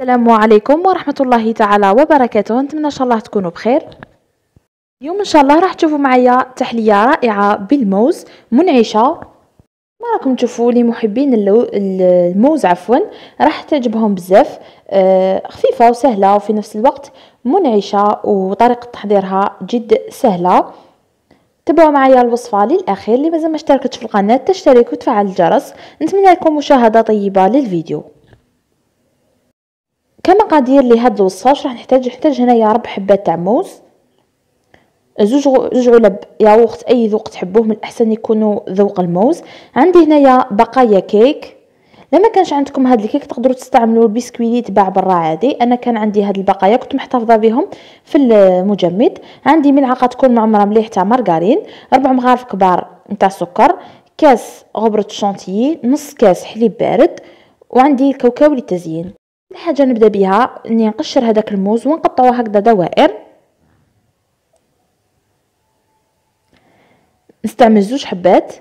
السلام عليكم ورحمة الله تعالى وبركاته. نتمنى ان شاء الله تكونوا بخير. اليوم ان شاء الله راح تشوفوا معايا تحلية رائعة بالموز منعشة. ما راكم تشوفوا لمحبين الموز راح تعجبهم بزاف. خفيفة وسهلة وفي نفس الوقت منعشة، وطريقة تحضيرها جد سهلة. تابعوا معايا الوصفة للأخير. اللي مازال ما اشتركتش في القناة تشترك وتفعل الجرس. نتمنى لكم مشاهدة طيبة للفيديو. كمقادير لهاد الوصفه واش راح نحتاج هنايا 4 حبات تاع موز، زوج علب ياغورت اي ذوق تحبوه، من الاحسن يكونوا ذوق الموز. عندي هنايا بقايا كيك. لما كانش عندكم هاد الكيك تقدروا تستعملوا البسكويت اللي يتباع برا عادي. انا كان عندي هاد البقايا كنت محتفظه بهم في المجمد. عندي ملعقه تكون معمره مليح تاع مارغرين، 4 مغارف كبار نتاع سكر، كاس غبره شونتيي، نص كاس حليب بارد، وعندي الكاوكاو للتزيين. حاجه نبدا بها اني نقشر هذاك الموز ونقطعوه هكذا دوائر. نستعمل 2 حبات.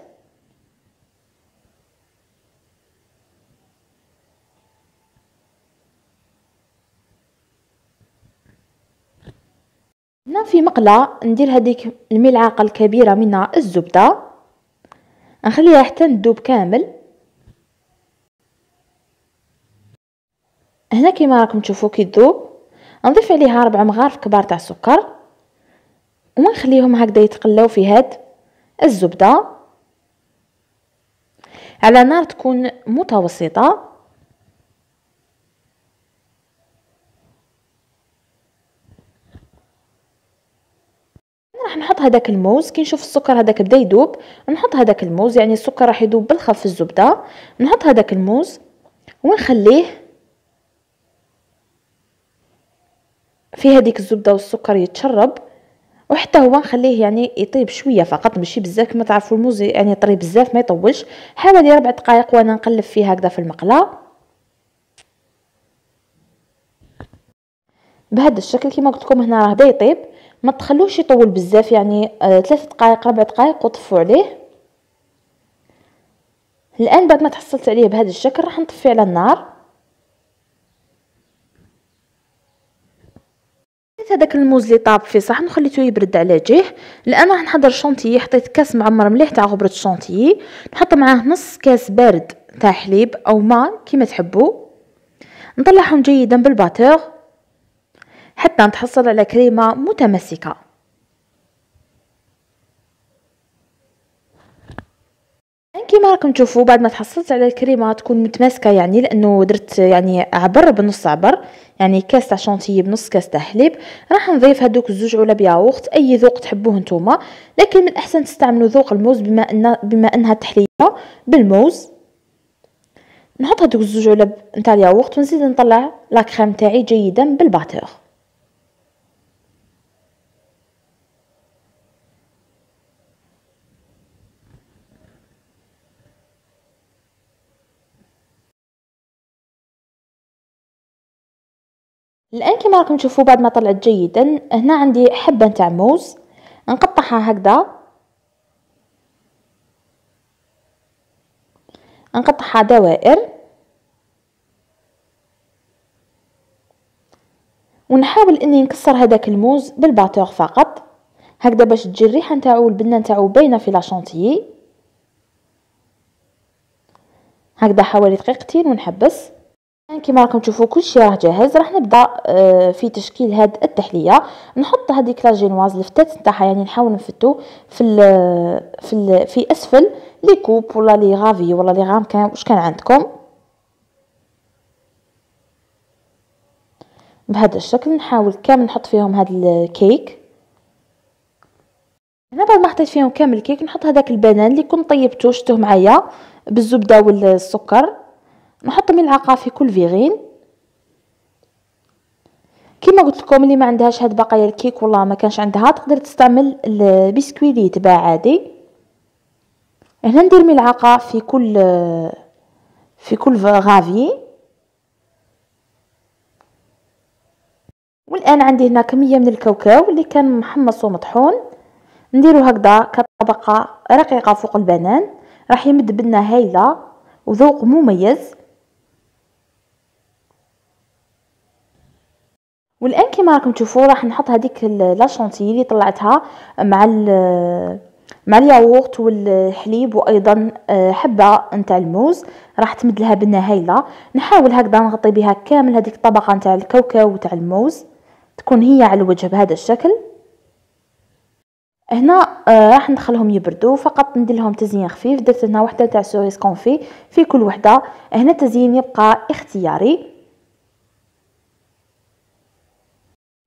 هنا في مقله ندير هذيك الملعقه الكبيره من الزبده، نخليها حتى تذوب كامل. هنا كيما راكم تشوفوا كي تذوب نضيف عليها 4 مغارف كبار تاع السكر ونخليهم هكذا يتقلاو في هاد الزبده على نار تكون متوسطه. راح نحط هذاك الموز. كي نشوف السكر هذاك بدا يذوب نحط هذاك الموز، يعني السكر راح يذوب بالخف في الزبده. نحط هذاك الموز ونخليه في هذيك الزبده والسكر يتشرب، وحتى هو نخليه يعني يطيب شويه فقط، ماشي بزاف. كما تعرفوا الموز يعني يطري بزاف ما يطولش. حوالي 4 دقائق وانا نقلب فيه هكذا في المقله بهذا الشكل. كما قلت لكم هنا راه بدا يطيب، ما تخلوش يطول بزاف، يعني 3 دقائق 4 دقائق وطفوا عليه. الان بعد ما تحصلت عليه بهذا الشكل راح نطفي على النار. هذاك الموز اللي طاب في صحن وخليته يبرد على جهه. الان راح نحضر شونتيي. حطيت كاس معمر مليح تاع غبره الشونتيي، نحط معاه نص كاس بارد تاع حليب او ماء كما تحبوا. نطلعهم جيدا بالباتور حتى نتحصل على كريمه متماسكه. كيما راكم تشوفوا بعد ما تحصلت على الكريمه تكون متماسكه، يعني لانه درت يعني عبر بنص عبر، يعني كاس تاع شونتيي بنص كاس تاع حليب. راح نضيف هذوك 2 علب ياغورت اي ذوق تحبوه نتوما، لكن من الاحسن تستعملوا ذوق الموز بما انها تحليه بالموز. نحط هذوك 2 علب نتاع الياغورت ونزيد نطلع لا كريم تاعي جيدا بالباتور. الان كما راكم تشوفوا بعد ما طلعت جيدا، هنا عندي حبه نتاع موز نقطعها هكذا، نقطعها دوائر ونحاول اني نكسر هذاك الموز بالباتور فقط هكذا باش تجي الريحه نتاعو والبنه نتاعو باينه في لا شونتيي. هكذا حوالي دقيقتين ونحبس. كما راكم تشوفوا كلشي راه جاهز. راح نبدا في تشكيل هاد التحليه. نحط هذيك لا جينواز الفتات نتاعها، يعني نحاول نفتو في اسفل لي كوب ولا لي غافي ولا لي غام واش كان عندكم بهذا الشكل. نحاول كامل نحط فيهم هاد الكيك. هنا بعد ما حطيت فيهم كامل الكيك نحط هذاك البنان اللي كنت طيبته شتوه معايا بالزبده والسكر. نحط ملعقه في كل فيغين. كما قلت لكم اللي ما عندهاش هاد بقايا الكيك والله ما كانش عندها تقدر تستعمل البسكويت اللي يتباع عادي. هنا ندير ملعقه في كل غافي. والان عندي هنا كميه من الكاوكاو اللي كان محمص ومطحون، نديرو هكذا كطبقه رقيقه فوق البنان. راح يمد بنه هايله وذوق مميز. والان كما راكم تشوفوا راح نحط هذيك لا شونتيي اللي طلعتها مع الياغورت والحليب وايضا حبه نتاع الموز، راح تمد لها بنه هايله. نحاول هكذا نغطي بها كامل هذيك الطبقه نتاع الكاوكاو وتاع الموز، تكون هي على الوجه بهذا الشكل. هنا راح ندخلهم يبردوا، فقط ندير لهم تزيين خفيف. درت هنا وحده تاع سوريس كونفي في كل وحده. هنا التزيين يبقى اختياري.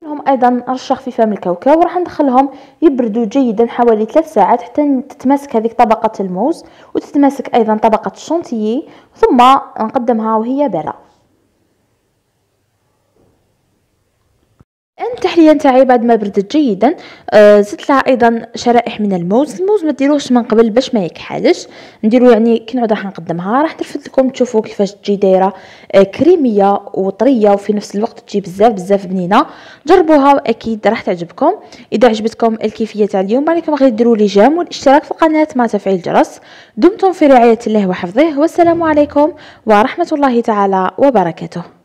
لهم ايضا رشه خفيفه من الكاوكاو، وراح ندخلهم يبردوا جيدا حوالي 3 ساعات حتى تتماسك هذيك طبقه الموز وتتماسك ايضا طبقه الشونتيي، ثم نقدمها وهي بارده. التحليه نتاعي بعد ما بردت جيدا زدت لها ايضا شرائح من الموز. ما ديروش من قبل باش ما يكحالش، نديرو يعني كي نعود راح نقدمها. راح نرفد لكم تشوفوا كيفاش تجي دايره كريميه وطريه وفي نفس الوقت تجي بزاف بنينه. جربوها واكيد راح تعجبكم. اذا عجبتكم الكيفيه تاع اليوم ما عليكم غير ديروا لي جيم والاشتراك في القناه مع تفعيل الجرس. دمتم في رعايه الله وحفظه، والسلام عليكم ورحمه الله تعالى وبركاته.